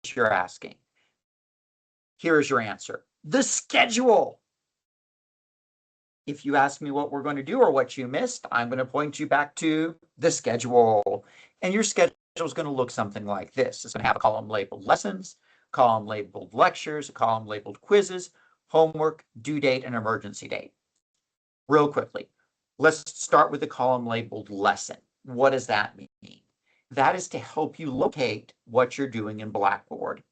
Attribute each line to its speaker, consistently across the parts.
Speaker 1: you're asking. Here is your answer. The schedule. If you ask me what we're going to do or what you missed, I'm going to point you back to the schedule. And your schedule is going to look something like this. It's going to have a column labeled lessons, a column labeled lectures, a column labeled quizzes, homework, due date, and emergency date. Real quickly, let's start with the column labeled lesson. What does that mean? That is to help you locate what you're doing in Blackboard.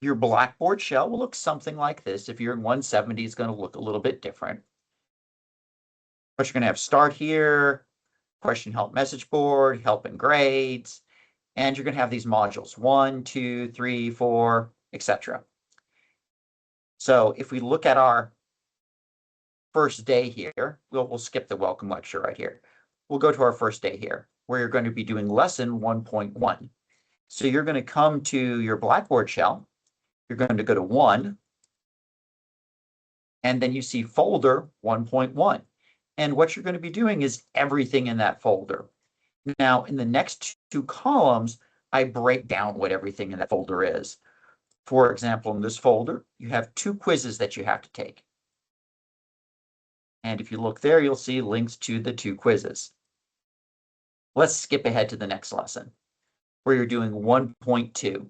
Speaker 1: Your Blackboard shell will look something like this. If you're in 170, it's going to look a little bit different. But you're going to have start here, question help message board, help and grades, and you're going to have these modules 1, 2, 3, 4, etc. So if we look at our first day here, we'll skip the welcome lecture right here. We'll go to our first day here, where you're going to be doing lesson 1.1. So you're going to come to your Blackboard shell. You're going to go to 1, and then you see folder 1.1. And what you're going to be doing is everything in that folder. Now, in the next 2 columns, I break down what everything in that folder is. For example, in this folder, you have 2 quizzes that you have to take. And if you look there, you'll see links to the 2 quizzes. Let's skip ahead to the next lesson, where you're doing 1.2.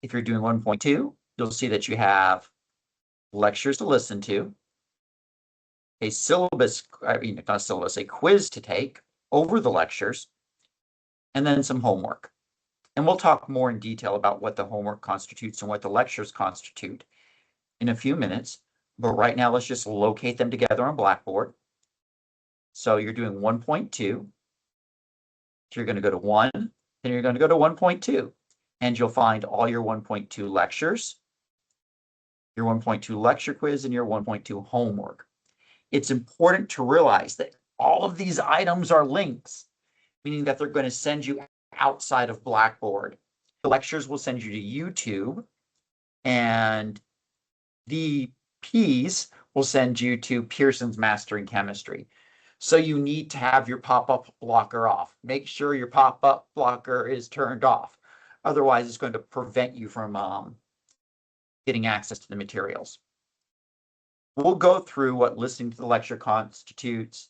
Speaker 1: If you're doing 1.2, you'll see that you have lectures to listen to, a syllabus, not a syllabus, a quiz to take over the lectures, and then some homework. And we'll talk more in detail about what the homework constitutes and what the lectures constitute in a few minutes. But right now, let's just locate them together on Blackboard. So you're doing 1.2. You're going to go to 1, then you're going to go to 1.2. And you'll find all your 1.2 lectures, your 1.2 lecture quiz, and your 1.2 homework. It's important to realize that all of these items are links, meaning that they're going to send you outside of Blackboard. The lectures will send you to YouTube, and the P's will send you to Pearson's Mastering Chemistry. So you need to have your pop-up blocker off. Make sure your pop-up blocker is turned off. Otherwise, it's going to prevent you from getting access to the materials. We'll go through what listening to the lecture constitutes,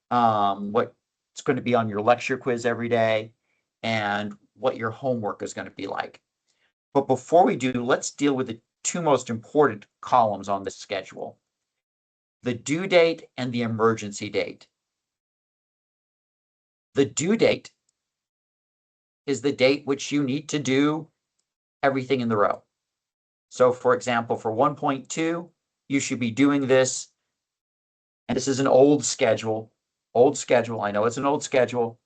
Speaker 1: what's going to be on your lecture quiz every day, and what your homework is going to be like. But before we do, let's deal with the 2 most important columns on the schedule: the due date and the emergency date. The due date is the date which you need to do everything in the row. So for example, for 1.2, you should be doing this, and this is an old schedule. I know it's an old schedule.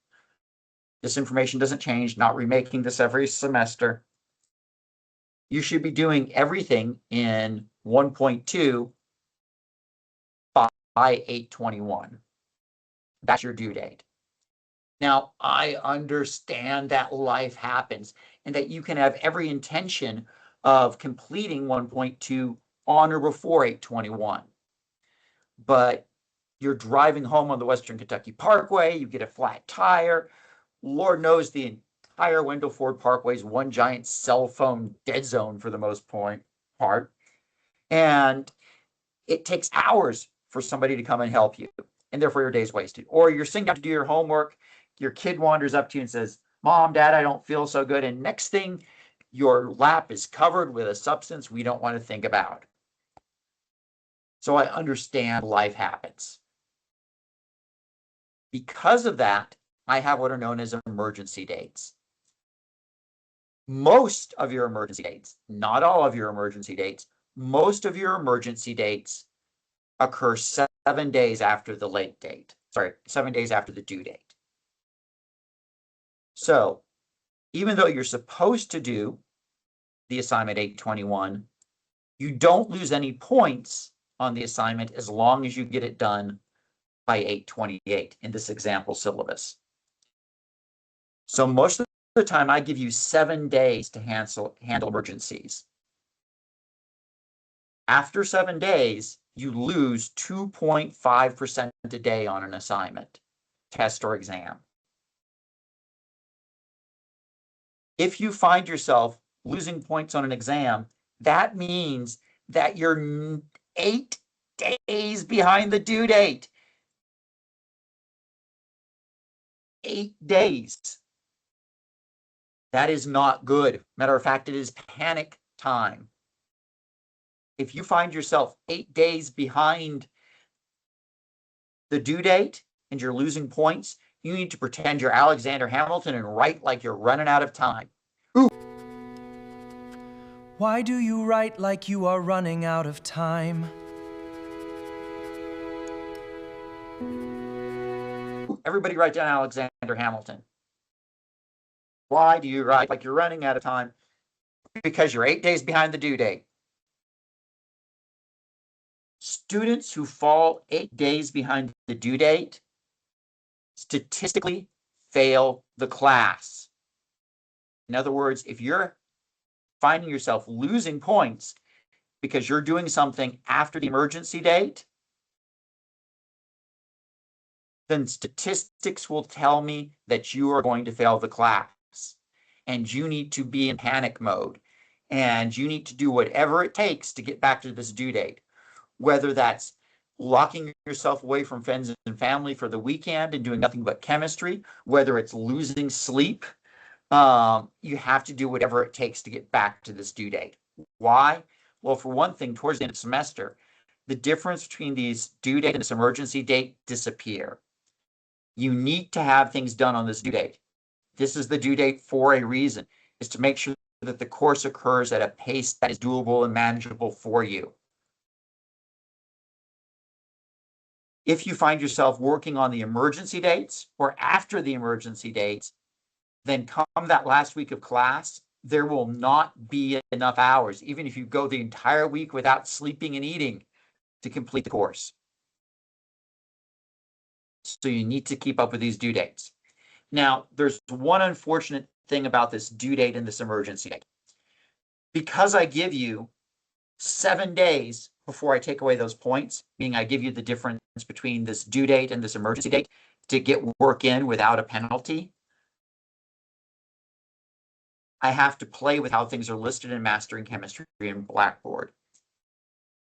Speaker 1: This information doesn't change, not remaking this every semester. You should be doing everything in 1.2 by 8/21. That's your due date. Now, I understand that life happens and that you can have every intention of completing 1.2 on or before 8/21. But you're driving home on the Western Kentucky Parkway, you get a flat tire. Lord knows the entire Wendell Ford Parkway is one giant cell phone dead zone for the most part. And it takes hours for somebody to come and help you, and therefore your day's wasted. Or you're sitting down to do your homework, your kid wanders up to you and says, "Mom, Dad, I don't feel so good." And next thing, your lap is covered with a substance we don't want to think about. So I understand life happens. Because of that, I have what are known as emergency dates. Most of your emergency dates, not all of your emergency dates, most of your emergency dates occur 7 days after the late date. 7 days after the due date. So even though you're supposed to do the assignment 8/21, you don't lose any points on the assignment as long as you get it done by 8/28 in this example syllabus. So most of the time I give you 7 days to handle emergencies. After 7 days, you lose 2.5% a day on an assignment, test, or exam. If you find yourself losing points on an exam, that means that you're 8 days behind the due date. 8 days. That is not good. Matter of fact, it is panic time. If you find yourself 8 days behind the due date and you're losing points, you need to pretend you're Alexander Hamilton and write like you're running out of time. Ooh.
Speaker 2: Why do you write like you are running out of time?
Speaker 1: Everybody write down Alexander Hamilton. Why do you write like you're running out of time? Because you're 8 days behind the due date. Students who fall 8 days behind the due date statistically fail the class. In other words, if you're finding yourself losing points because you're doing something after the emergency date, then statistics will tell me that you are going to fail the class. And you need to be in panic mode. And you need to do whatever it takes to get back to this due date. Whether that's locking yourself away from friends and family for the weekend and doing nothing but chemistry, whether it's losing sleep, you have to do whatever it takes to get back to this due date. Why? Well, for one thing, towards the end of the semester, the difference between these due date and this emergency date disappear. You need to have things done on this due date. This is the due date for a reason, is to make sure that the course occurs at a pace that is doable and manageable for you. If you find yourself working on the emergency dates or after the emergency dates, then come that last week of class, there will not be enough hours, even if you go the entire week without sleeping and eating, to complete the course. So you need to keep up with these due dates. Now, there's one unfortunate thing about this due date and this emergency date. Because I give you 7 days before I take away those points, meaning I give you the difference between this due date and this emergency date to get work in without a penalty, I have to play with how things are listed in Mastering Chemistry in Blackboard.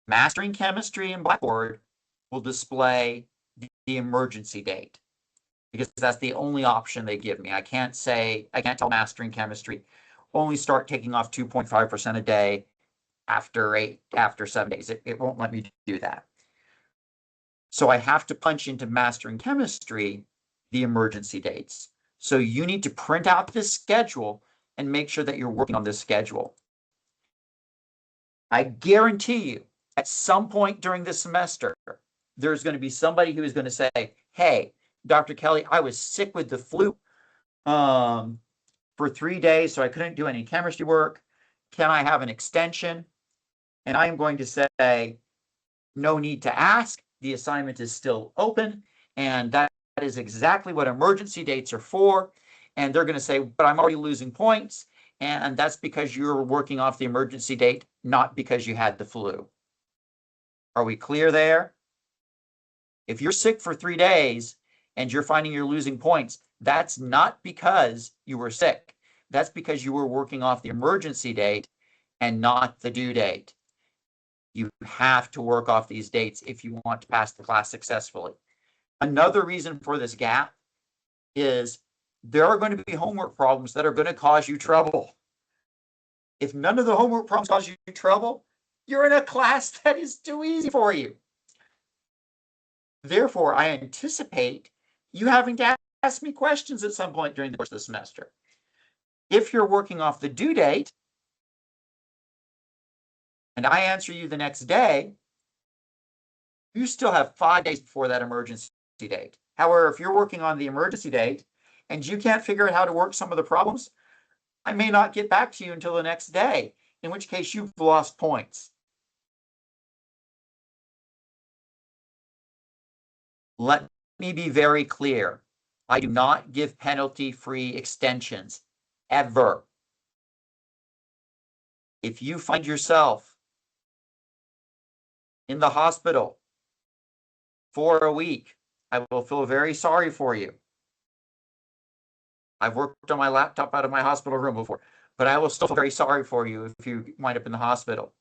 Speaker 1: Mastering Chemistry in Blackboard will display the emergency date because that's the only option they give me. I can't tell Mastering Chemistry, only start taking off 2.5% a day after 7 days. It won't let me do that. So I have to punch into Mastering Chemistry the emergency dates. So you need to print out this schedule and make sure that you're working on this schedule. I guarantee you, at some point during this semester, there's going to be somebody who is going to say, hey, Dr. Kelly, I was sick with the flu for 3 days, so I couldn't do any chemistry work. Can I have an extension? And I am going to say, no need to ask. The assignment is still open. And that is exactly what emergency dates are for. And they're going to say, but I'm already losing points. And that's because you're working off the emergency date, not because you had the flu. Are we clear there? If you're sick for 3 days and you're finding you're losing points, that's not because you were sick. That's because you were working off the emergency date and not the due date. You have to work off these dates if you want to pass the class successfully. Another reason for this gap is there are going to be homework problems that are going to cause you trouble. If none of the homework problems cause you trouble, you're in a class that is too easy for you. Therefore, I anticipate you having to ask me questions at some point during the course of the semester. If you're working off the due date, and I answer you the next day, you still have 5 days before that emergency date. However, if you're working on the emergency date and you can't figure out how to work some of the problems, I may not get back to you until the next day, in which case you've lost points. Let me be very clear. I do not give penalty-free extensions, ever. If you find yourself in the hospital for a week, I will feel very sorry for you. I've worked on my laptop out of my hospital room before. but I will still feel very sorry for you if you wind up in the hospital.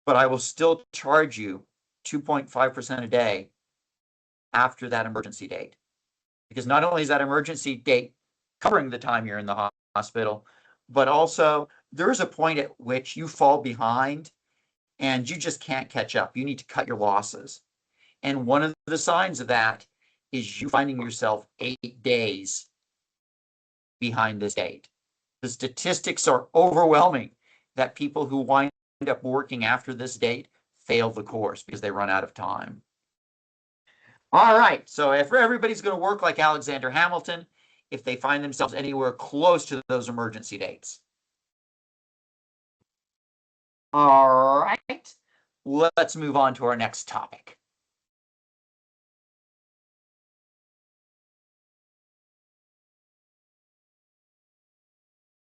Speaker 1: But I will still charge you 2.5% a day after that emergency date. Because not only is that emergency date covering the time you're in the hospital, but also there is a point at which you fall behind and you just can't catch up. You need to cut your losses. And one of the signs of that is you finding yourself 8 days behind this date. The statistics are overwhelming that people who wind up working after this date fail the course because they run out of time. All right, so if everybody's going to work like Alexander Hamilton, if they find themselves anywhere close to those emergency dates. All right, let's move on to our next topic.